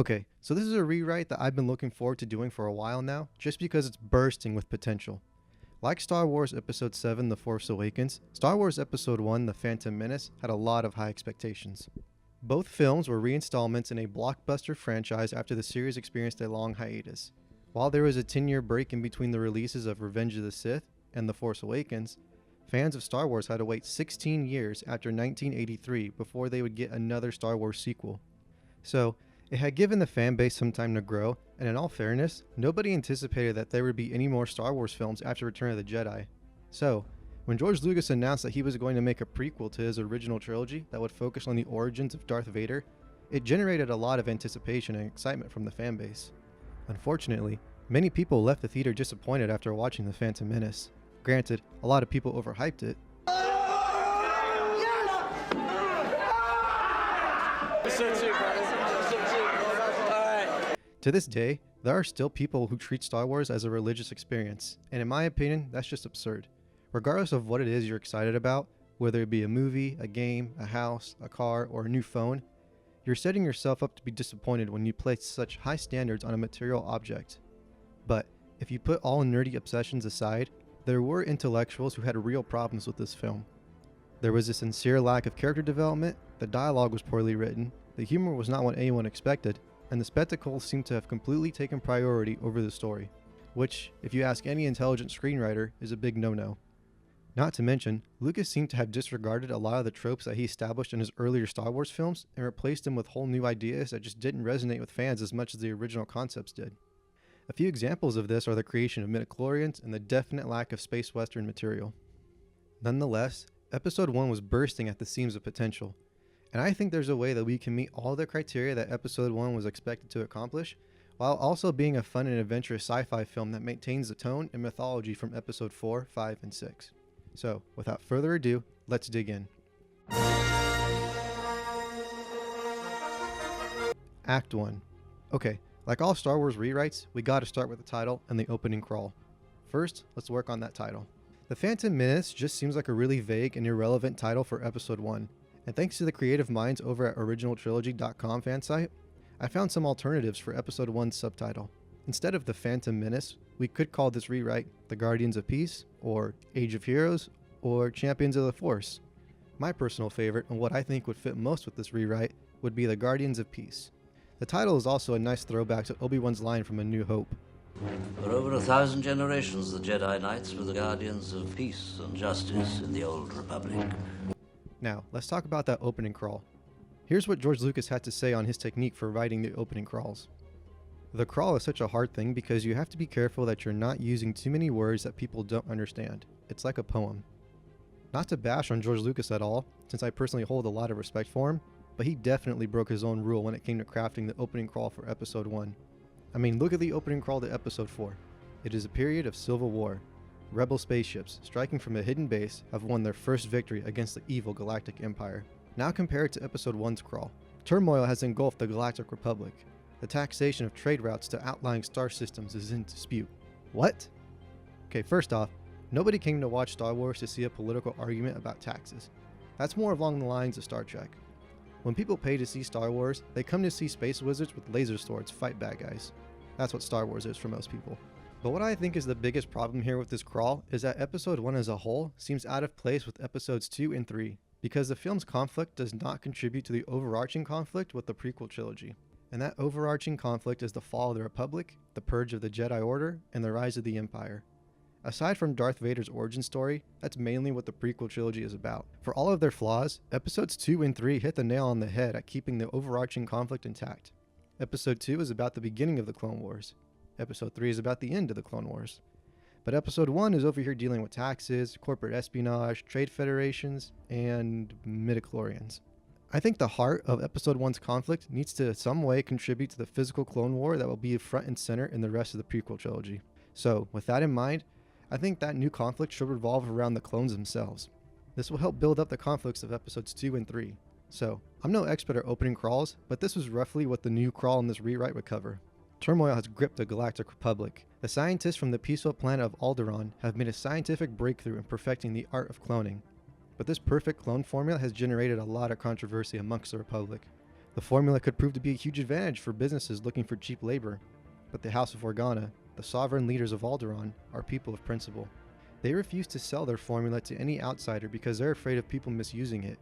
Okay, so this is a rewrite that I've been looking forward to doing for a while now, just because it's bursting with potential. Like Star Wars Episode 7 The Force Awakens, Star Wars Episode 1 The Phantom Menace had a lot of high expectations. Both films were reinstallments in a blockbuster franchise after the series experienced a long hiatus. While there was a 10-year break in between the releases of Revenge of the Sith and The Force Awakens, fans of Star Wars had to wait 16 years after 1983 before they would get another Star Wars sequel. So, it had given the fan base some time to grow, and in all fairness, nobody anticipated that there would be any more Star Wars films after Return of the Jedi. So, when George Lucas announced that he was going to make a prequel to his original trilogy that would focus on the origins of Darth Vader, it generated a lot of anticipation and excitement from the fan base. Unfortunately, many people left the theater disappointed after watching The Phantom Menace. Granted, a lot of people overhyped it. To this day, there are still people who treat Star Wars as a religious experience, and in my opinion, that's just absurd. Regardless of what it is you're excited about, whether it be a movie, a game, a house, a car, or a new phone, you're setting yourself up to be disappointed when you place such high standards on a material object. But if you put all nerdy obsessions aside, there were intellectuals who had real problems with this film. There was a sincere lack of character development, the dialogue was poorly written, the humor was not what anyone expected, and the spectacle seemed to have completely taken priority over the story, which, if you ask any intelligent screenwriter, is a big no-no. Not to mention, Lucas seemed to have disregarded a lot of the tropes that he established in his earlier Star Wars films and replaced them with whole new ideas that just didn't resonate with fans as much as the original concepts did. A few examples of this are the creation of midichlorians and the definite lack of space western material. Nonetheless, Episode 1 was bursting at the seams of potential, and I think there's a way that we can meet all the criteria that Episode 1 was expected to accomplish, while also being a fun and adventurous sci-fi film that maintains the tone and mythology from Episode 4, 5, and 6. So, without further ado, let's dig in. Act 1. Okay, like all Star Wars rewrites, we gotta start with the title and the opening crawl. First, let's work on that title. The Phantom Menace just seems like a really vague and irrelevant title for Episode 1. And thanks to the creative minds over at originaltrilogy.com fan site, I found some alternatives for Episode 1's subtitle. Instead of The Phantom Menace, we could call this rewrite The Guardians of Peace, or Age of Heroes, or Champions of the Force. My personal favorite, and what I think would fit most with this rewrite, would be The Guardians of Peace. The title is also a nice throwback to Obi-Wan's line from A New Hope. For over 1,000 generations, the Jedi Knights were the guardians of peace and justice in the Old Republic. Now, let's talk about that opening crawl. Here's what George Lucas had to say on his technique for writing the opening crawls. The crawl is such a hard thing because you have to be careful that you're not using too many words that people don't understand. It's like a poem. Not to bash on George Lucas at all, since I personally hold a lot of respect for him, but he definitely broke his own rule when it came to crafting the opening crawl for Episode 1. I mean, look at the opening crawl to Episode 4. It is a period of civil war. Rebel spaceships, striking from a hidden base, have won their first victory against the evil Galactic Empire. Now compare it to Episode 1's crawl. Turmoil has engulfed the Galactic Republic. The taxation of trade routes to outlying star systems is in dispute. What? Okay, first off, nobody came to watch Star Wars to see a political argument about taxes. That's more along the lines of Star Trek. When people pay to see Star Wars, they come to see space wizards with laser swords fight bad guys. That's what Star Wars is for most people. But what I think is the biggest problem here with this crawl is that Episode 1 as a whole seems out of place with Episodes 2 and 3, because the film's conflict does not contribute to the overarching conflict with the prequel trilogy. And that overarching conflict is the fall of the Republic, the purge of the Jedi Order, and the rise of the Empire. Aside from Darth Vader's origin story, that's mainly what the prequel trilogy is about. For all of their flaws, Episodes 2 and 3 hit the nail on the head at keeping the overarching conflict intact. Episode 2 is about the beginning of the Clone Wars. Episode 3 is about the end of the Clone Wars. But Episode 1 is over here dealing with taxes, corporate espionage, trade federations, and midichlorians. I think the heart of Episode 1's conflict needs to in some way contribute to the physical Clone War that will be front and center in the rest of the prequel trilogy. So, with that in mind, I think that new conflict should revolve around the clones themselves. This will help build up the conflicts of Episodes 2 and 3. So, I'm no expert at opening crawls, but this was roughly what the new crawl in this rewrite would cover. Turmoil has gripped the Galactic Republic. The scientists from the peaceful planet of Alderaan have made a scientific breakthrough in perfecting the art of cloning. But this perfect clone formula has generated a lot of controversy amongst the Republic. The formula could prove to be a huge advantage for businesses looking for cheap labor, but the House of Organa, the sovereign leaders of Alderaan, are people of principle. They refuse to sell their formula to any outsider because they're afraid of people misusing it.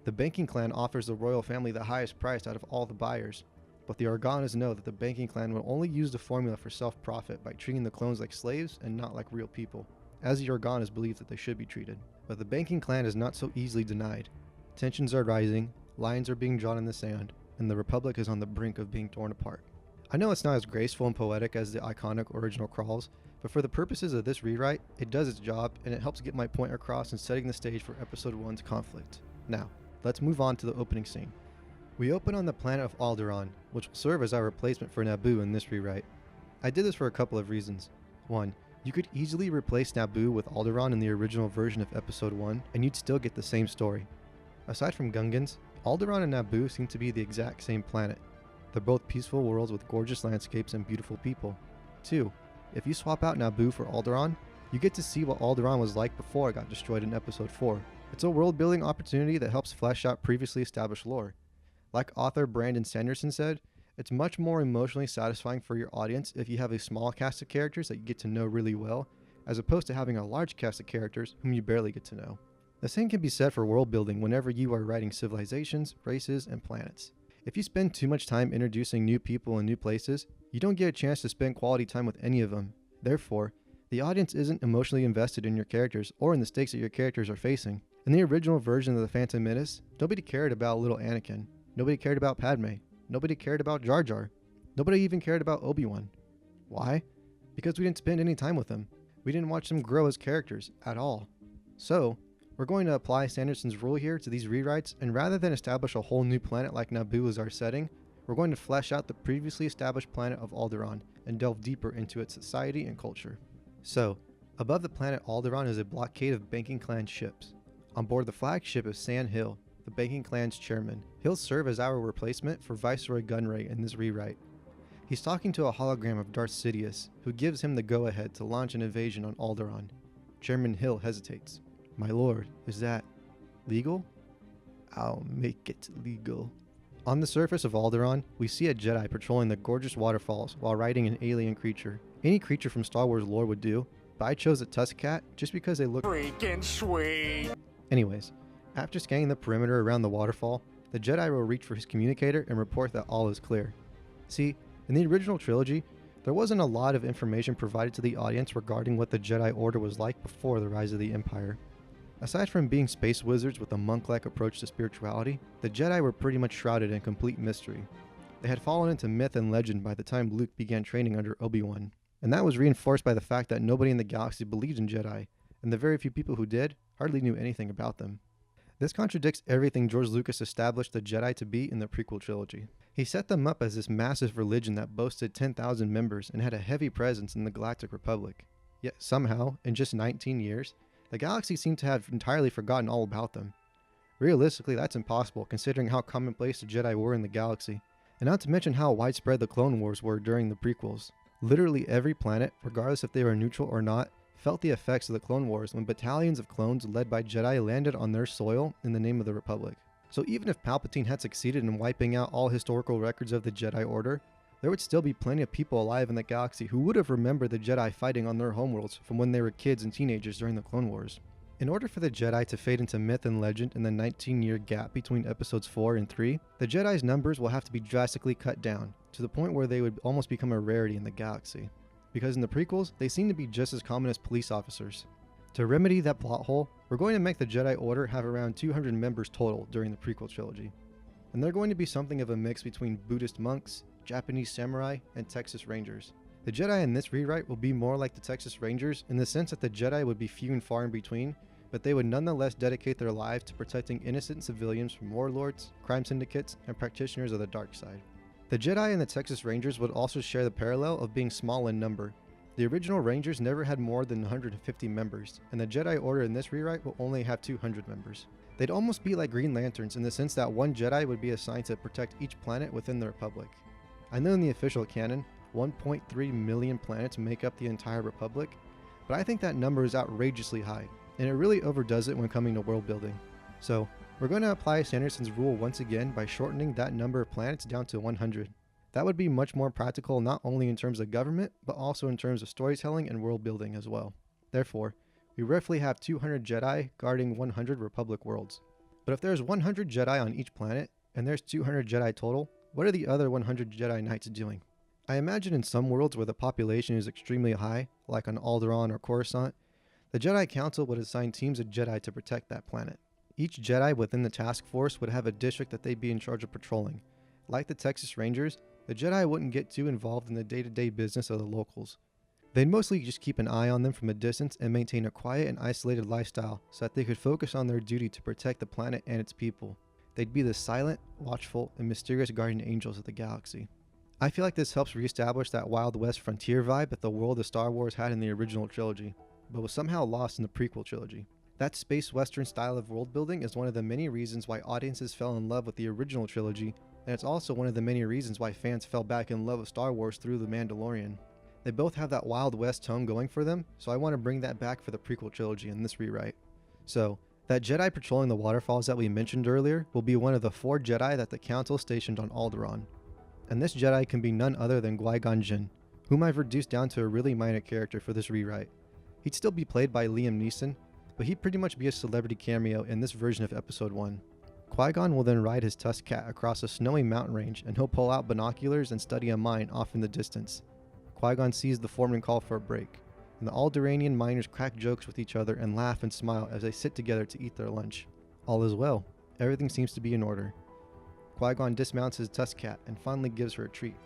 The banking clan offers the royal family the highest price out of all the buyers, but the Organas know that the banking clan will only use the formula for self-profit by treating the clones like slaves and not like real people, as the Organas believe that they should be treated. But the banking clan is not so easily denied. Tensions are rising, lines are being drawn in the sand, and the Republic is on the brink of being torn apart. I know it's not as graceful and poetic as the iconic original crawls, but for the purposes of this rewrite, it does its job and it helps get my point across in setting the stage for Episode 1's conflict. Now, let's move on to the opening scene. We open on the planet of Alderaan, which will serve as our replacement for Naboo in this rewrite. I did this for a couple of reasons. 1. You could easily replace Naboo with Alderaan in the original version of Episode 1, and you'd still get the same story. Aside from Gungans, Alderaan and Naboo seem to be the exact same planet. They're both peaceful worlds with gorgeous landscapes and beautiful people. 2. If you swap out Naboo for Alderaan, you get to see what Alderaan was like before it got destroyed in Episode 4. It's a world-building opportunity that helps flesh out previously established lore. Like author Brandon Sanderson said, it's much more emotionally satisfying for your audience if you have a small cast of characters that you get to know really well, as opposed to having a large cast of characters whom you barely get to know. The same can be said for world building whenever you are writing civilizations, races, and planets. If you spend too much time introducing new people and new places, you don't get a chance to spend quality time with any of them. Therefore, the audience isn't emotionally invested in your characters or in the stakes that your characters are facing. In the original version of The Phantom Menace, nobody cared about little Anakin. Nobody cared about Padme. Nobody cared about Jar Jar. Nobody even cared about Obi-Wan. Why? Because we didn't spend any time with them. We didn't watch them grow as characters at all. So, we're going to apply Sanderson's rule here to these rewrites, and rather than establish a whole new planet like Naboo as our setting, we're going to flesh out the previously established planet of Alderaan and delve deeper into its society and culture. So, above the planet Alderaan is a blockade of banking clan ships. On board the flagship is San Hill, the banking clan's chairman. He'll serve as our replacement for Viceroy Gunray in this rewrite. He's talking to a hologram of Darth Sidious, who gives him the go-ahead to launch an invasion on Alderaan. Chairman Hill hesitates. "My lord, is that legal?" "I'll make it legal." On the surface of Alderaan, we see a Jedi patrolling the gorgeous waterfalls while riding an alien creature. Any creature from Star Wars lore would do, but I chose a tusk cat just because they look freaking sweet. Anyways, after scanning the perimeter around the waterfall, the Jedi will reach for his communicator and report that all is clear. See, in the original trilogy, there wasn't a lot of information provided to the audience regarding what the Jedi Order was like before the rise of the Empire. Aside from being space wizards with a monk-like approach to spirituality, the Jedi were pretty much shrouded in complete mystery. They had fallen into myth and legend by the time Luke began training under Obi-Wan, and that was reinforced by the fact that nobody in the galaxy believed in Jedi, and the very few people who did hardly knew anything about them. This contradicts everything George Lucas established the Jedi to be in the prequel trilogy. He set them up as this massive religion that boasted 10,000 members and had a heavy presence in the Galactic Republic. Yet somehow, in just 19 years, the galaxy seemed to have entirely forgotten all about them. Realistically, that's impossible considering how commonplace the Jedi were in the galaxy, and not to mention how widespread the Clone Wars were during the prequels. Literally every planet, regardless if they were neutral or not, felt the effects of the Clone Wars when battalions of clones led by Jedi landed on their soil in the name of the Republic. So even if Palpatine had succeeded in wiping out all historical records of the Jedi Order, there would still be plenty of people alive in the galaxy who would have remembered the Jedi fighting on their homeworlds from when they were kids and teenagers during the Clone Wars. In order for the Jedi to fade into myth and legend in the 19-year gap between episodes 4 and 3, the Jedi's numbers will have to be drastically cut down, to the point where they would almost become a rarity in the galaxy. Because in the prequels, they seem to be just as common as police officers. To remedy that plot hole, we're going to make the Jedi Order have around 200 members total during the prequel trilogy. And they're going to be something of a mix between Buddhist monks, Japanese samurai, and Texas Rangers. The Jedi in this rewrite will be more like the Texas Rangers in the sense that the Jedi would be few and far in between, but they would nonetheless dedicate their lives to protecting innocent civilians from warlords, crime syndicates, and practitioners of the dark side. The Jedi and the Texas Rangers would also share the parallel of being small in number. The original Rangers never had more than 150 members, and the Jedi Order in this rewrite will only have 200 members. They'd almost be like Green Lanterns in the sense that one Jedi would be assigned to protect each planet within the Republic. I know in the official canon, 1.3 million planets make up the entire Republic, but I think that number is outrageously high, and it really overdoes it when coming to world building. So, We're going to apply Sanderson's rule once again by shortening that number of planets down to 100. That would be much more practical not only in terms of government, but also in terms of storytelling and world building as well. Therefore, we roughly have 200 Jedi guarding 100 Republic worlds. But if there's 100 Jedi on each planet, and there's 200 Jedi total, what are the other 100 Jedi Knights doing? I imagine in some worlds where the population is extremely high, like on Alderaan or Coruscant, the Jedi Council would assign teams of Jedi to protect that planet. Each Jedi within the task force would have a district that they'd be in charge of patrolling. Like the Texas Rangers, the Jedi wouldn't get too involved in the day-to-day business of the locals. They'd mostly just keep an eye on them from a distance and maintain a quiet and isolated lifestyle so that they could focus on their duty to protect the planet and its people. They'd be the silent, watchful, and mysterious guardian angels of the galaxy. I feel like this helps reestablish that Wild West frontier vibe that the world of Star Wars had in the original trilogy, but was somehow lost in the prequel trilogy. That space western style of world building is one of the many reasons why audiences fell in love with the original trilogy, and it's also one of the many reasons why fans fell back in love with Star Wars through The Mandalorian. They both have that Wild West tone going for them, so I want to bring that back for the prequel trilogy in this rewrite. So, that Jedi patrolling the waterfalls that we mentioned earlier will be one of the 4 Jedi that the Council stationed on Alderaan. And this Jedi can be none other than Qui-Gon Jinn, whom I've reduced down to a really minor character for this rewrite. He'd still be played by Liam Neeson, but he'd pretty much be a celebrity cameo in this version of Episode 1. Qui-Gon will then ride his tusk cat across a snowy mountain range, and he'll pull out binoculars and study a mine off in the distance. Qui-Gon sees the foreman call for a break, and the Alderaanian miners crack jokes with each other and laugh and smile as they sit together to eat their lunch. All is well. Everything seems to be in order. Qui-Gon dismounts his tusk cat and finally gives her a treat.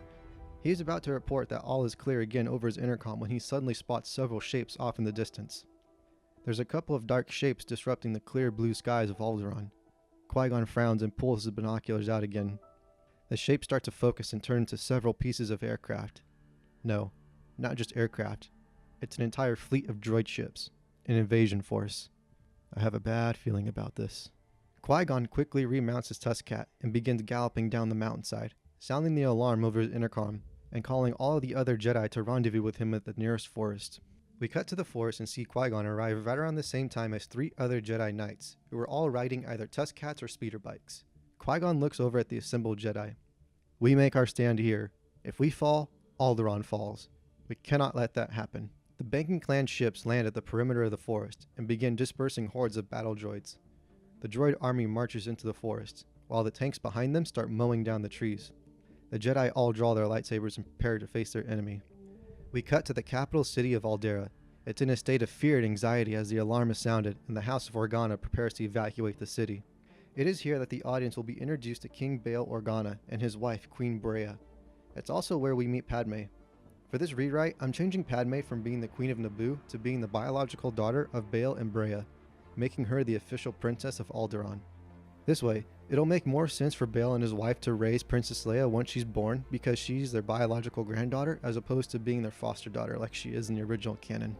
He is about to report that all is clear again over his intercom when he suddenly spots several shapes off in the distance. There's a couple of dark shapes disrupting the clear blue skies of Alderaan. Qui-Gon frowns and pulls his binoculars out again. The shapes start to focus and turn into several pieces of aircraft. No, not just aircraft. It's an entire fleet of droid ships, an invasion force. I have a bad feeling about this. Qui-Gon quickly remounts his tusk cat and begins galloping down the mountainside, sounding the alarm over his intercom and calling all of the other Jedi to rendezvous with him at the nearest forest. We cut to the forest and see Qui-Gon arrive right around the same time as 3 other Jedi Knights, who are all riding either tusk cats or speeder bikes. Qui-Gon looks over at the assembled Jedi. We make our stand here. If we fall, Alderaan falls. We cannot let that happen. The banking clan ships land at the perimeter of the forest and begin dispersing hordes of battle droids. The droid army marches into the forest, while the tanks behind them start mowing down the trees. The Jedi all draw their lightsabers and prepare to face their enemy. We cut to the capital city of Alderaan. It's in a state of fear and anxiety as the alarm is sounded and the House of Organa prepares to evacuate the city. It is here that the audience will be introduced to King Bail Organa and his wife, Queen Breha. It's also where we meet Padme. For this rewrite, I'm changing Padme from being the Queen of Naboo to being the biological daughter of Bail and Breha, making her the official princess of Alderaan. This way, it'll make more sense for Bail and his wife to raise Princess Leia once she's born because she's their biological granddaughter as opposed to being their foster daughter like she is in the original canon.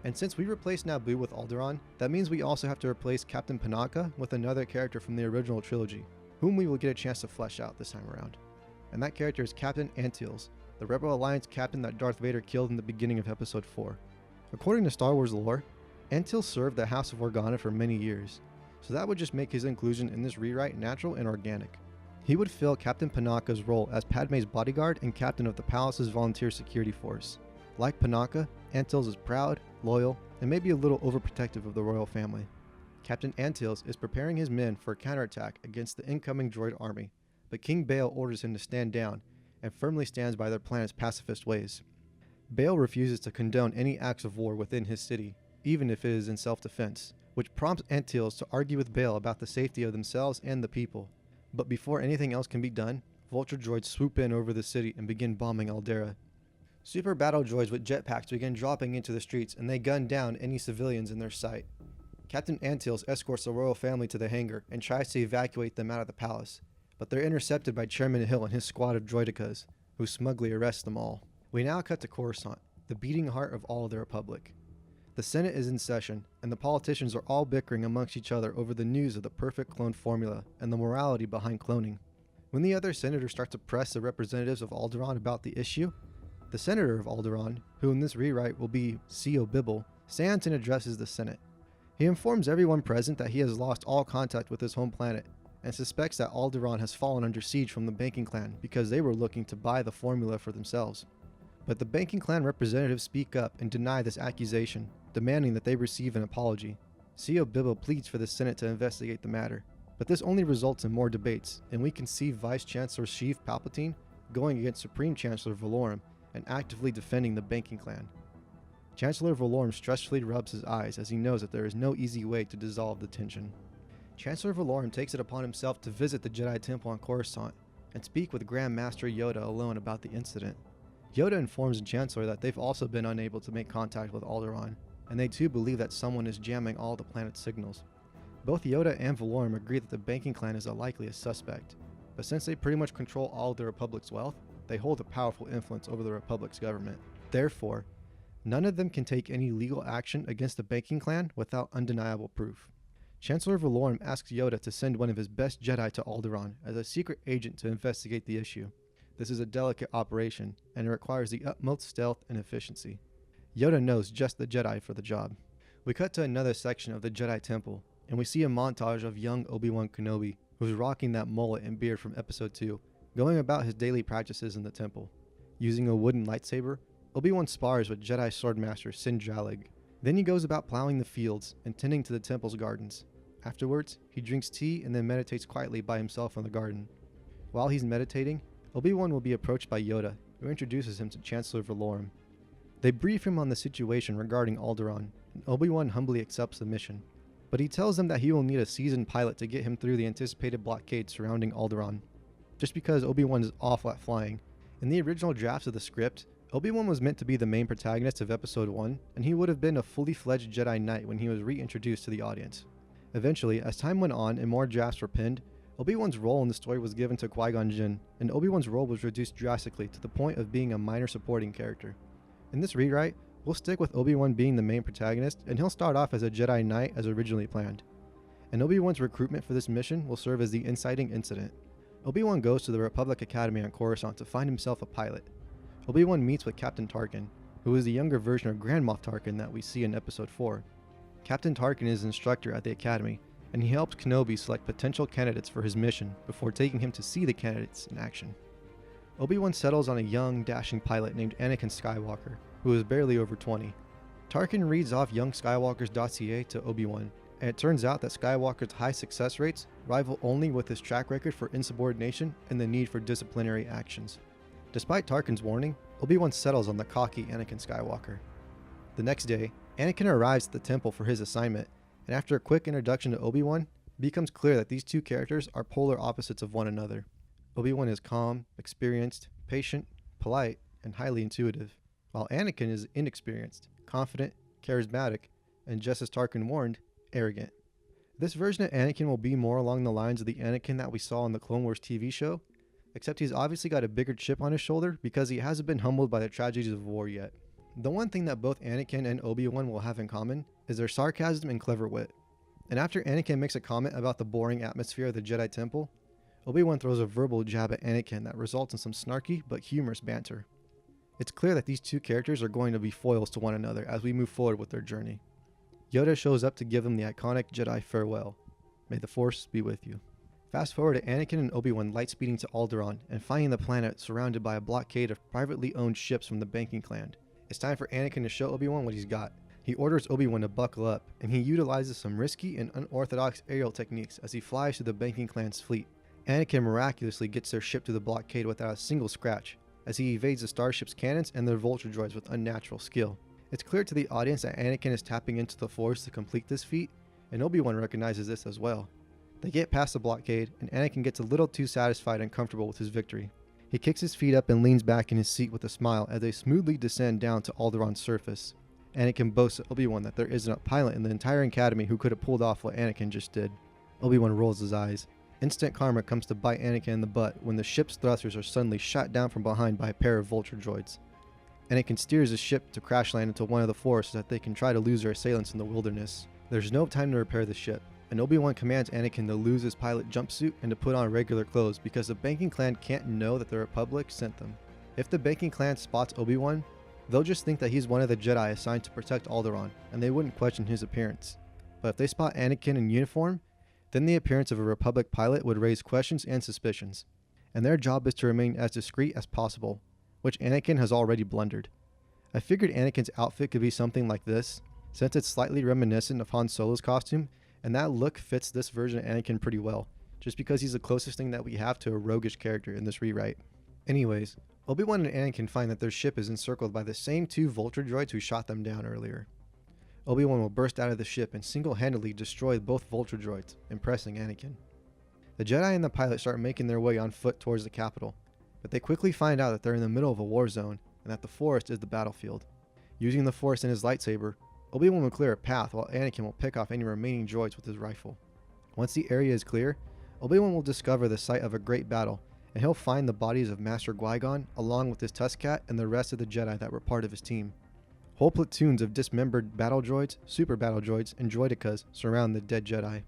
And since we replaced Naboo with Alderaan, that means we also have to replace Captain Panaka with another character from the original trilogy, whom we will get a chance to flesh out this time around. And that character is Captain Antilles, the Rebel Alliance captain that Darth Vader killed in the beginning of Episode 4. According to Star Wars lore, Antilles served the House of Organa for many years, so that would just make his inclusion in this rewrite natural and organic. He would fill Captain Panaka's role as Padme's bodyguard and captain of the palace's volunteer security force. Like Panaka, Antilles is proud, loyal, and maybe a little overprotective of the royal family. Captain Antilles is preparing his men for a counterattack against the incoming droid army, but King Bail orders him to stand down and firmly stands by their planet's pacifist ways. Bail refuses to condone any acts of war within his city, even if it is in self-defense, which prompts Antilles to argue with Bail about the safety of themselves and the people. But before anything else can be done, vulture droids swoop in over the city and begin bombing Alderaan. Super battle droids with jetpacks begin dropping into the streets and they gun down any civilians in their sight. Captain Antilles escorts the royal family to the hangar and tries to evacuate them out of the palace, but they're intercepted by Chairman Hill and his squad of droidicas, who smugly arrest them all. We now cut to Coruscant, the beating heart of all of the Republic. The Senate is in session, and the politicians are all bickering amongst each other over the news of the perfect clone formula and the morality behind cloning. When the other senators start to press the representatives of Alderaan about the issue, the senator of Alderaan, who in this rewrite will be C.O. Bibble, stands and addresses the Senate. He informs everyone present that he has lost all contact with his home planet and suspects that Alderaan has fallen under siege from the banking clan because they were looking to buy the formula for themselves. But the banking clan representatives speak up and deny this accusation, demanding that they receive an apology. Co Bibble pleads for the Senate to investigate the matter, but this only results in more debates, and we can see Vice Chancellor Sheev Palpatine going against Supreme Chancellor Valorum and actively defending the banking clan. Chancellor Valorum stressfully rubs his eyes as he knows that there is no easy way to dissolve the tension. Chancellor Valorum takes it upon himself to visit the Jedi Temple on Coruscant and speak with Grand Master Yoda alone about the incident. Yoda informs the Chancellor that they've also been unable to make contact with Alderaan, and they too believe that someone is jamming all the planet's signals. Both Yoda and Valorum agree that the banking clan is a likely suspect, but since they pretty much control all of the Republic's wealth, they hold a powerful influence over the Republic's government. Therefore, none of them can take any legal action against the banking clan without undeniable proof. Chancellor Valorum asks Yoda to send one of his best Jedi to Alderaan as a secret agent to investigate the issue. This is a delicate operation, and it requires the utmost stealth and efficiency. Yoda knows just the Jedi for the job. We cut to another section of the Jedi Temple, and we see a montage of young Obi-Wan Kenobi, who's rocking that mullet and beard from Episode 2, going about his daily practices in the temple. Using a wooden lightsaber, Obi-Wan spars with Jedi Swordmaster Sin Jalig. Then he goes about plowing the fields and tending to the temple's gardens. Afterwards, he drinks tea and then meditates quietly by himself in the garden. While he's meditating, Obi-Wan will be approached by Yoda, who introduces him to Chancellor Valorum. They brief him on the situation regarding Alderaan, and Obi-Wan humbly accepts the mission. But he tells them that he will need a seasoned pilot to get him through the anticipated blockade surrounding Alderaan, just because Obi-Wan is awful at flying. In the original drafts of the script, Obi-Wan was meant to be the main protagonist of Episode 1, and he would have been a fully fledged Jedi Knight when he was reintroduced to the audience. Eventually, as time went on and more drafts were penned, Obi-Wan's role in the story was given to Qui-Gon Jinn, and Obi-Wan's role was reduced drastically to the point of being a minor supporting character. In this rewrite, we'll stick with Obi-Wan being the main protagonist, and he'll start off as a Jedi Knight as originally planned. And Obi-Wan's recruitment for this mission will serve as the inciting incident. Obi-Wan goes to the Republic Academy on Coruscant to find himself a pilot. Obi-Wan meets with Captain Tarkin, who is the younger version of Grand Moff Tarkin that we see in Episode 4. Captain Tarkin is an instructor at the Academy, and he helps Kenobi select potential candidates for his mission before taking him to see the candidates in action. Obi-Wan settles on a young, dashing pilot named Anakin Skywalker, who is barely over 20. Tarkin reads off young Skywalker's dossier to Obi-Wan, and it turns out that Skywalker's high success rates rival only with his track record for insubordination and the need for disciplinary actions. Despite Tarkin's warning, Obi-Wan settles on the cocky Anakin Skywalker. The next day, Anakin arrives at the temple for his assignment, and after a quick introduction to Obi-Wan, it becomes clear that these two characters are polar opposites of one another. Obi-Wan is calm, experienced, patient, polite, and highly intuitive, while Anakin is inexperienced, confident, charismatic, and just as Tarkin warned, arrogant. This version of Anakin will be more along the lines of the Anakin that we saw in the Clone Wars TV show, except he's obviously got a bigger chip on his shoulder because he hasn't been humbled by the tragedies of war yet. The one thing that both Anakin and Obi-Wan will have in common is their sarcasm and clever wit. And after Anakin makes a comment about the boring atmosphere of the Jedi Temple, Obi-Wan throws a verbal jab at Anakin that results in some snarky but humorous banter. It's clear that these two characters are going to be foils to one another as we move forward with their journey. Yoda shows up to give them the iconic Jedi farewell. May the Force be with you. Fast forward to Anakin and Obi-Wan lightspeeding to Alderaan and finding the planet surrounded by a blockade of privately owned ships from the banking clan. It's time for Anakin to show Obi-Wan what he's got. He orders Obi-Wan to buckle up, and he utilizes some risky and unorthodox aerial techniques as he flies to the banking clan's fleet. Anakin miraculously gets their ship to the blockade without a single scratch, as he evades the starship's cannons and their vulture droids with unnatural skill. It's clear to the audience that Anakin is tapping into the Force to complete this feat, and Obi-Wan recognizes this as well. They get past the blockade, and Anakin gets a little too satisfied and comfortable with his victory. He kicks his feet up and leans back in his seat with a smile as they smoothly descend down to Alderaan's surface. Anakin boasts to Obi-Wan that there isn't a pilot in the entire Academy who could have pulled off what Anakin just did. Obi-Wan rolls his eyes. Instant karma comes to bite Anakin in the butt when the ship's thrusters are suddenly shot down from behind by a pair of vulture droids. Anakin steers his ship to crash land into one of the forests so that they can try to lose their assailants in the wilderness. There's no time to repair the ship, and Obi-Wan commands Anakin to lose his pilot jumpsuit and to put on regular clothes because the banking clan can't know that the Republic sent them. If the banking clan spots Obi-Wan, they'll just think that he's one of the Jedi assigned to protect Alderaan, and they wouldn't question his appearance. but if they spot Anakin in uniform, then the appearance of a Republic pilot would raise questions and suspicions, and their job is to remain as discreet as possible, which Anakin has already blundered. I figured Anakin's outfit could be something like this, since it's slightly reminiscent of Han Solo's costume, and that look fits this version of Anakin pretty well, just because he's the closest thing that we have to a roguish character in this rewrite. Anyways, Obi-Wan and Anakin find that their ship is encircled by the same 2 Vulture droids who shot them down earlier. Obi-Wan will burst out of the ship and single-handedly destroy both Vulture droids, impressing Anakin. The Jedi and the pilot start making their way on foot towards the capital, but they quickly find out that they're in the middle of a war zone and that the forest is the battlefield. Using the Force and his lightsaber, Obi-Wan will clear a path while Anakin will pick off any remaining droids with his rifle. Once the area is clear, Obi-Wan will discover the site of a great battle, and he'll find the bodies of Master Qui-Gon along with his Tuscat and the rest of the Jedi that were part of his team. Whole platoons of dismembered battle droids, super battle droids, and droidicas surround the dead Jedi.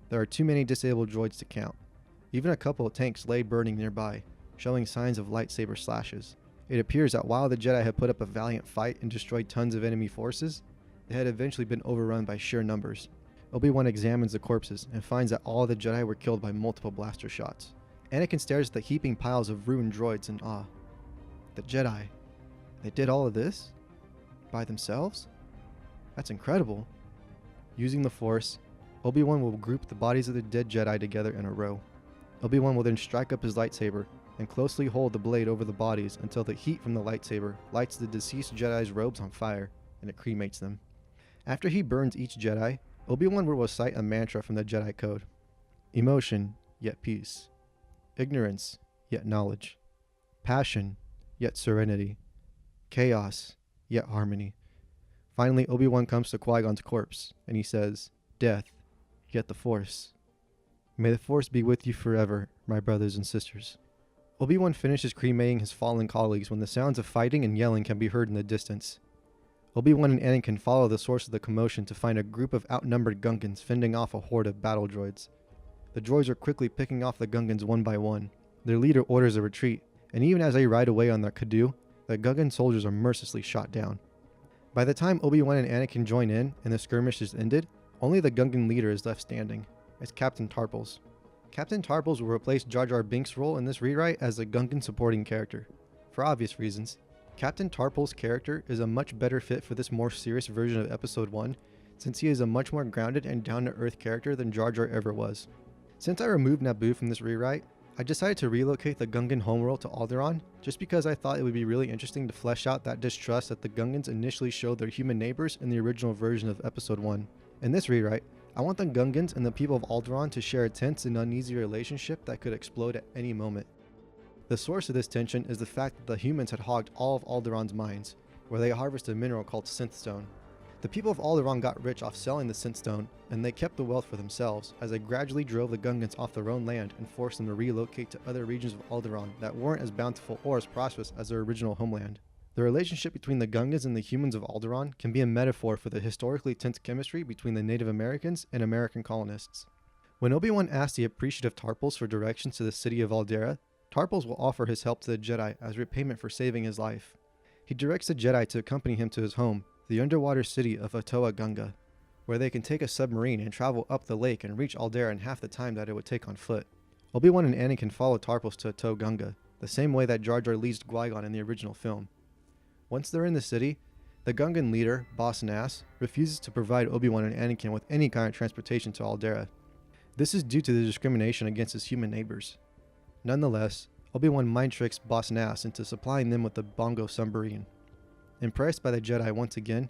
There are too many disabled droids to count. Even a couple of tanks lay burning nearby, showing signs of lightsaber slashes. It appears that while the Jedi had put up a valiant fight and destroyed tons of enemy forces, they had eventually been overrun by sheer numbers. Obi-Wan examines the corpses and finds that all the Jedi were killed by multiple blaster shots. Anakin stares at the heaping piles of ruined droids in awe. The Jedi, they did all of this? By themselves? That's incredible. Using the Force, Obi-Wan will group the bodies of the dead Jedi together in a row. Obi-Wan will then strike up his lightsaber and closely hold the blade over the bodies until the heat from the lightsaber lights the deceased Jedi's robes on fire and it cremates them. After he burns each Jedi, Obi-Wan will recite a mantra from the Jedi Code. Emotion, yet peace. Ignorance, yet knowledge. Passion, yet serenity. Chaos, yet harmony. Finally, Obi-Wan comes to Qui-Gon's corpse, and he says, Death, yet the Force. May the Force be with you forever, my brothers and sisters. Obi-Wan finishes cremating his fallen colleagues when the sounds of fighting and yelling can be heard in the distance. Obi-Wan and Anakin follow the source of the commotion to find a group of outnumbered Gungans fending off a horde of battle droids. The droids are quickly picking off the Gungans one by one. Their leader orders a retreat, and even as they ride away on their Kadu, the Gungan soldiers are mercilessly shot down. By the time Obi-Wan and Anakin join in and the skirmish is ended, only the Gungan leader is left standing. It's Captain Tarpals. Captain Tarpals will replace Jar Jar Binks' role in this rewrite as a Gungan supporting character. For obvious reasons, Captain Tarpals' character is a much better fit for this more serious version of Episode 1, since he is a much more grounded and down-to-earth character than Jar Jar ever was. Since I removed Naboo from this rewrite, I decided to relocate the Gungan homeworld to Alderaan, just because I thought it would be really interesting to flesh out that distrust that the Gungans initially showed their human neighbors in the original version of Episode 1. In this rewrite, I want the Gungans and the people of Alderaan to share a tense and uneasy relationship that could explode at any moment. The source of this tension is the fact that the humans had hogged all of Alderaan's mines, where they harvest a mineral called synthstone. The people of Alderaan got rich off selling the synthstone, and they kept the wealth for themselves as they gradually drove the Gungans off their own land and forced them to relocate to other regions of Alderaan that weren't as bountiful or as prosperous as their original homeland. The relationship between the Gungans and the humans of Alderaan can be a metaphor for the historically tense chemistry between the Native Americans and American colonists. When Obi-Wan asks the appreciative Tarpals for directions to the city of Alderaan, Tarpals will offer his help to the Jedi as repayment for saving his life. He directs the Jedi to accompany him to his home, the underwater city of Otoa Gunga, where they can take a submarine and travel up the lake and reach Alderaan in half the time that it would take on foot. Obi-Wan and Anakin follow Tarpals to Otoa Gunga, the same way that Jar Jar leads Qui-Gon in the original film. Once they're in the city, the Gungan leader, Boss Nass, refuses to provide Obi-Wan and Anakin with any kind of transportation to Alderaan. This is due to the discrimination against his human neighbors. Nonetheless, Obi-Wan mind tricks Boss Nass into supplying them with the Bongo submarine. Impressed by the Jedi once again,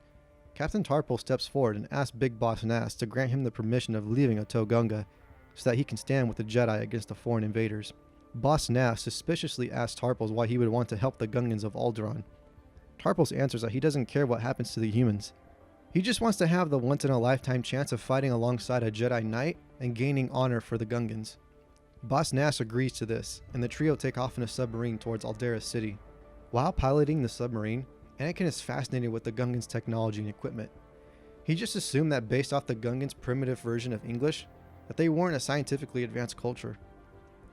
Captain Tarpal steps forward and asks Big Boss Nass to grant him the permission of leaving Otoa Gunga so that he can stand with the Jedi against the foreign invaders. Boss Nass suspiciously asks Tarpals why he would want to help the Gungans of Alderaan. Tarpals answers that he doesn't care what happens to the humans. He just wants to have the once-in-a-lifetime chance of fighting alongside a Jedi Knight and gaining honor for the Gungans. Boss Nass agrees to this, and the trio take off in a submarine towards Alderaan City. While piloting the submarine, Anakin is fascinated with the Gungans' technology and equipment. He just assumed that based off the Gungans' primitive version of English, that they weren't a scientifically advanced culture.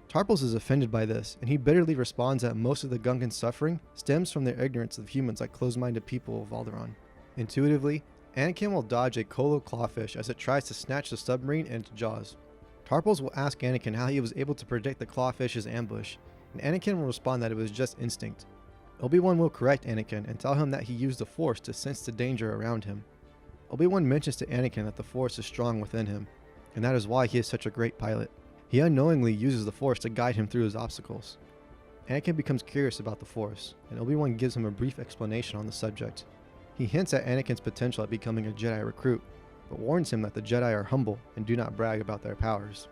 Tarpals is offended by this, and he bitterly responds that most of the Gungans' suffering stems from their ignorance of humans like closed-minded people of Alderaan. Intuitively, Anakin will dodge a Colo clawfish as it tries to snatch the submarine in its jaws. Tarpals will ask Anakin how he was able to predict the clawfish's ambush, and Anakin will respond that it was just instinct. Obi-Wan will correct Anakin and tell him that he used the Force to sense the danger around him. Obi-Wan mentions to Anakin that the Force is strong within him, and that is why he is such a great pilot. He unknowingly uses the Force to guide him through his obstacles. Anakin becomes curious about the Force, and Obi-Wan gives him a brief explanation on the subject. He hints at Anakin's potential at becoming a Jedi recruit, but warns him that the Jedi are humble and do not brag about their powers.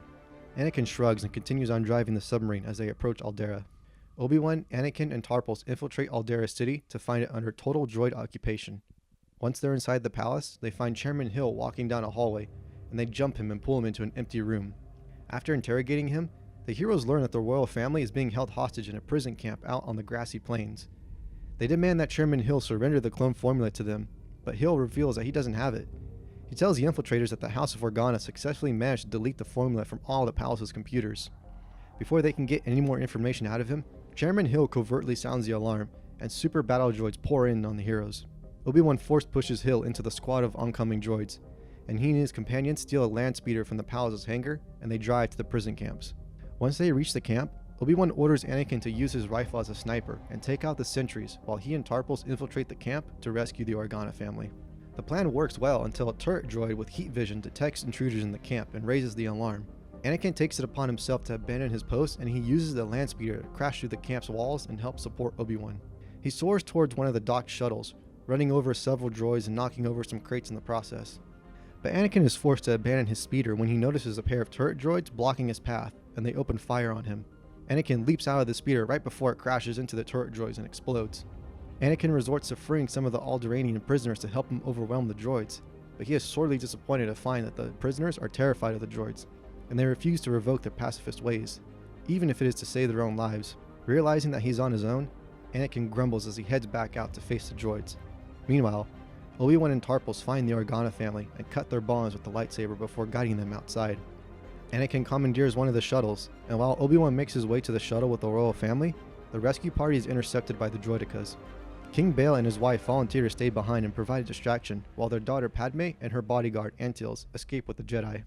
Anakin shrugs and continues on driving the submarine as they approach Alderaan. Obi-Wan, Anakin, and Tarpals infiltrate Alderaan City to find it under total droid occupation. Once they're inside the palace, they find Chairman Hill walking down a hallway, and they jump him and pull him into an empty room. After interrogating him, the heroes learn that the royal family is being held hostage in a prison camp out on the grassy plains. They demand that Chairman Hill surrender the clone formula to them, but Hill reveals that he doesn't have it. He tells the infiltrators that the House of Organa successfully managed to delete the formula from all the palace's computers. Before they can get any more information out of him, Chairman Hill covertly sounds the alarm, and super battle droids pour in on the heroes. Obi-Wan force pushes Hill into the squad of oncoming droids, and he and his companions steal a land speeder from the palace's hangar, and they drive to the prison camps. Once they reach the camp, Obi-Wan orders Anakin to use his rifle as a sniper and take out the sentries while he and Tarpals infiltrate the camp to rescue the Organa family. The plan works well until a turret droid with heat vision detects intruders in the camp and raises the alarm. Anakin takes it upon himself to abandon his post, and he uses the land speeder to crash through the camp's walls and help support Obi-Wan. He soars towards one of the docked shuttles, running over several droids and knocking over some crates in the process. But Anakin is forced to abandon his speeder when he notices a pair of turret droids blocking his path, and they open fire on him. Anakin leaps out of the speeder right before it crashes into the turret droids and explodes. Anakin resorts to freeing some of the Alderaanian prisoners to help him overwhelm the droids, but he is sorely disappointed to find that the prisoners are terrified of the droids, and they refuse to revoke their pacifist ways, even if it is to save their own lives. Realizing that he's on his own, Anakin grumbles as he heads back out to face the droids. Meanwhile, Obi-Wan and Tarpals find the Organa family and cut their bonds with the lightsaber before guiding them outside. Anakin commandeers one of the shuttles, and while Obi-Wan makes his way to the shuttle with the royal family, the rescue party is intercepted by the droidicas. King Bail and his wife volunteer to stay behind and provide a distraction, while their daughter Padme and her bodyguard Antils escape with the Jedi.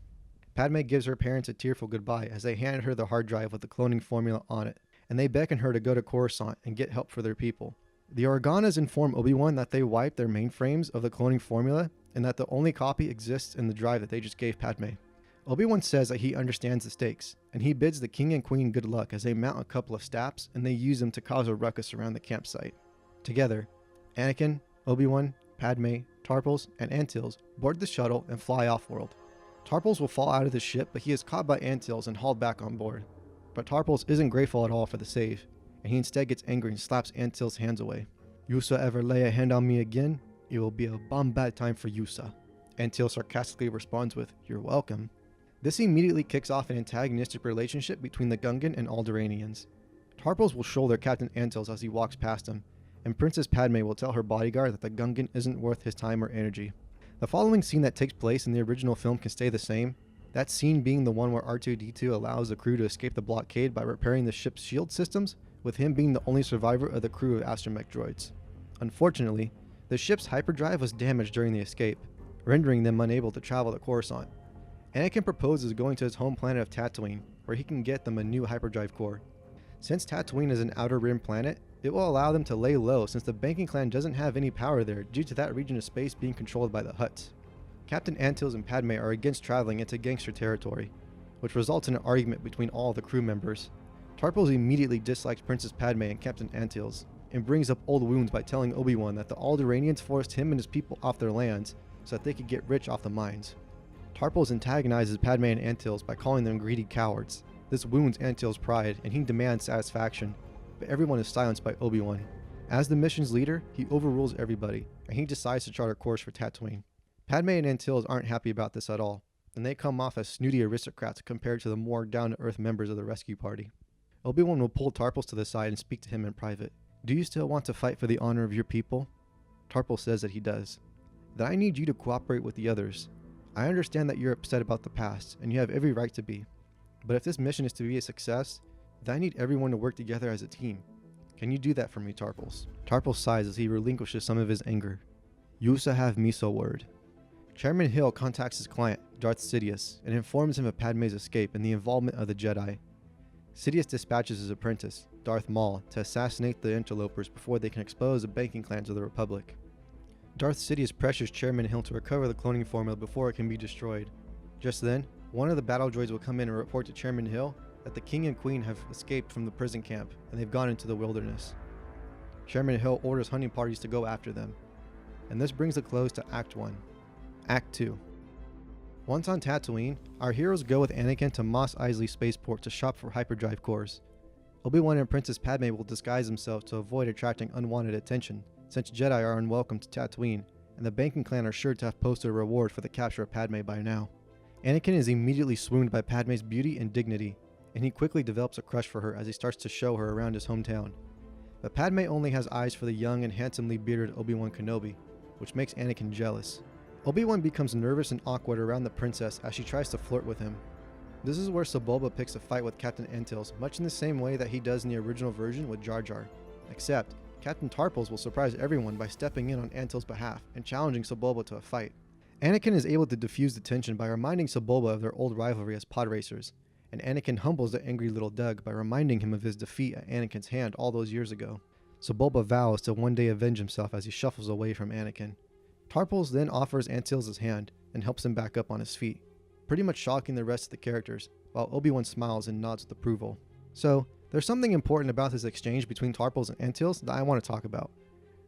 Padme gives her parents a tearful goodbye as they hand her the hard drive with the cloning formula on it, and they beckon her to go to Coruscant and get help for their people. The Organas inform Obi-Wan that they wiped their mainframes of the cloning formula and that the only copy exists in the drive that they just gave Padme. Obi-Wan says that he understands the stakes, and he bids the king and queen good luck as they mount a couple of staffs and they use them to cause a ruckus around the campsite. Together, Anakin, Obi-Wan, Padme, Tarpals, and Antils board the shuttle and fly off-world. Tarpals will fall out of the ship, but he is caught by Antils and hauled back on board. But Tarpals isn't grateful at all for the save, and he instead gets angry and slaps Antils' hands away. "Yusa ever lay a hand on me again, it will be a bomb bad time for Yusa." Antil sarcastically responds with, "You're welcome." This immediately kicks off an antagonistic relationship between the Gungan and Alderaanians. Tarpals will shoulder Captain Antils as he walks past him, and Princess Padme will tell her bodyguard that the Gungan isn't worth his time or energy. The following scene that takes place in the original film can stay the same, that scene being the one where R2-D2 allows the crew to escape the blockade by repairing the ship's shield systems, with him being the only survivor of the crew of astromech droids. Unfortunately, the ship's hyperdrive was damaged during the escape, rendering them unable to travel to Coruscant. Anakin proposes going to his home planet of Tatooine, where he can get them a new hyperdrive core. Since Tatooine is an outer rim planet, it will allow them to lay low since the banking clan doesn't have any power there due to that region of space being controlled by the Hutts. Captain Antils and Padme are against traveling into gangster territory, which results in an argument between all the crew members. Tarpals immediately dislikes Princess Padme and Captain Antils, and brings up old wounds by telling Obi-Wan that the Alderaanians forced him and his people off their lands so that they could get rich off the mines. Tarpals antagonizes Padme and Antils by calling them greedy cowards. This wounds Antils' pride, and he demands satisfaction, but everyone is silenced by Obi-Wan. As the mission's leader, he overrules everybody, and he decides to chart a course for Tatooine. Padme and Antils aren't happy about this at all, and they come off as snooty aristocrats compared to the more down-to-earth members of the rescue party. Obi-Wan will pull Tarpals to the side and speak to him in private. "Do you still want to fight for the honor of your people?" Tarpals says that he does. "Then I need you to cooperate with the others. I understand that you're upset about the past, and you have every right to be. But if this mission is to be a success, then I need everyone to work together as a team. Can you do that for me, Tarpals?" Tarpals sighs as he relinquishes some of his anger. "Yusa have miso word. Chairman Hill contacts his client, Darth Sidious, and informs him of Padme's escape and the involvement of the Jedi. Sidious dispatches his apprentice, Darth Maul, to assassinate the interlopers before they can expose the banking clans of the Republic. Darth Sidious pressures Chairman Hill to recover the cloning formula before it can be destroyed. Just then, one of the battle droids will come in and report to Chairman Hill that the King and Queen have escaped from the prison camp and they've gone into the wilderness. Chairman Hill orders hunting parties to go after them. And this brings a close to Act 1. Act 2. Once on Tatooine, our heroes go with Anakin to Mos Eisley Spaceport to shop for hyperdrive cores. Obi-Wan and Princess Padme will disguise themselves to avoid attracting unwanted attention, since Jedi are unwelcome to Tatooine, and the banking clan are sure to have posted a reward for the capture of Padme by now. Anakin is immediately swooned by Padme's beauty and dignity, and he quickly develops a crush for her as he starts to show her around his hometown. But Padme only has eyes for the young and handsomely bearded Obi-Wan Kenobi, which makes Anakin jealous. Obi-Wan becomes nervous and awkward around the princess as she tries to flirt with him. This is where Sebulba picks a fight with Captain Antilles, much in the same way that he does in the original version with Jar Jar. Except, Captain Tarpals will surprise everyone by stepping in on Antilles' behalf and challenging Sebulba to a fight. Anakin is able to diffuse the tension by reminding Sebulba of their old rivalry as pod racers, and Anakin humbles the angry little Doug by reminding him of his defeat at Anakin's hand all those years ago. Sebulba vows to one day avenge himself as he shuffles away from Anakin. Tarpals then offers Antilles his hand and helps him back up on his feet, pretty much shocking the rest of the characters, while Obi-Wan smiles and nods with approval. So, there's something important about this exchange between Tarpals and Antilles that I want to talk about.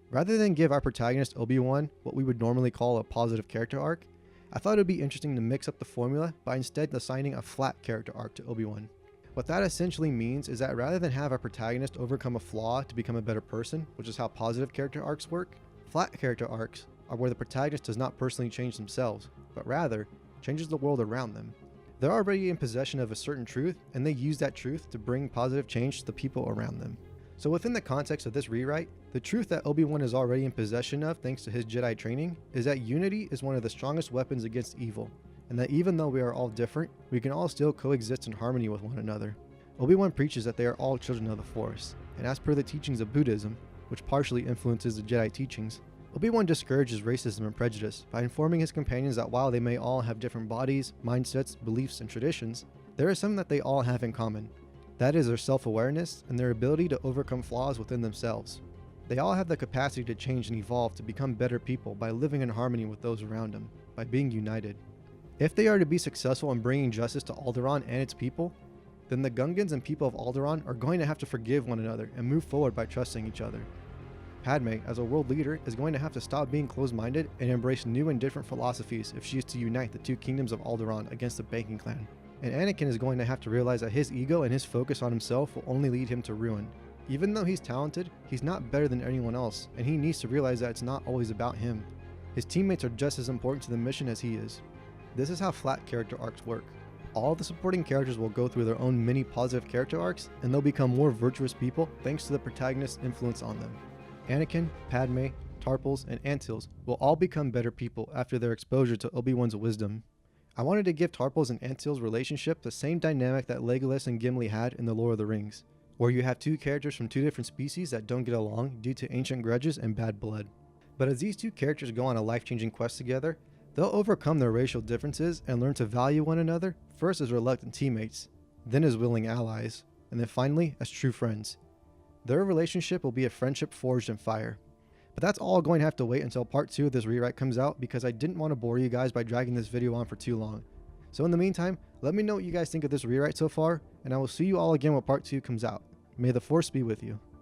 Rather than give our protagonist Obi-Wan what we would normally call a positive character arc, I thought it would be interesting to mix up the formula by instead assigning a flat character arc to Obi-Wan. What that essentially means is that rather than have our protagonist overcome a flaw to become a better person, which is how positive character arcs work, flat character arcs are where the protagonist does not personally change themselves, but rather changes the world around them. They're already in possession of a certain truth, and they use that truth to bring positive change to the people around them. So within the context of this rewrite, the truth that Obi-Wan is already in possession of thanks to his Jedi training is that unity is one of the strongest weapons against evil, and that even though we are all different, we can all still coexist in harmony with one another. Obi-Wan preaches that they are all children of the Force, and as per the teachings of Buddhism, which partially influences the Jedi teachings, Obi-Wan discourages racism and prejudice by informing his companions that while they may all have different bodies, mindsets, beliefs, and traditions, there is something that they all have in common. That is their self-awareness and their ability to overcome flaws within themselves. They all have the capacity to change and evolve to become better people by living in harmony with those around them, by being united. If they are to be successful in bringing justice to Alderaan and its people, then the Gungans and people of Alderaan are going to have to forgive one another and move forward by trusting each other. Padme, as a world leader, is going to have to stop being closed-minded and embrace new and different philosophies if she is to unite the two kingdoms of Alderaan against the banking clan. And Anakin is going to have to realize that his ego and his focus on himself will only lead him to ruin. Even though he's talented, he's not better than anyone else, and he needs to realize that it's not always about him. His teammates are just as important to the mission as he is. This is how flat character arcs work. All the supporting characters will go through their own mini positive character arcs, and they'll become more virtuous people thanks to the protagonist's influence on them. Anakin, Padme, Tarpals, and Antilles will all become better people after their exposure to Obi-Wan's wisdom. I wanted to give Tarpals and Antilles' relationship the same dynamic that Legolas and Gimli had in The Lord of the Rings, where you have two characters from two different species that don't get along due to ancient grudges and bad blood. But as these two characters go on a life-changing quest together, they'll overcome their racial differences and learn to value one another, first as reluctant teammates, then as willing allies, and then finally as true friends. Their relationship will be a friendship forged in fire. But that's all going to have to wait until part 2 of this rewrite comes out because I didn't want to bore you guys by dragging this video on for too long. So in the meantime, let me know what you guys think of this rewrite so far, and I will see you all again when part 2 comes out. May the Force be with you.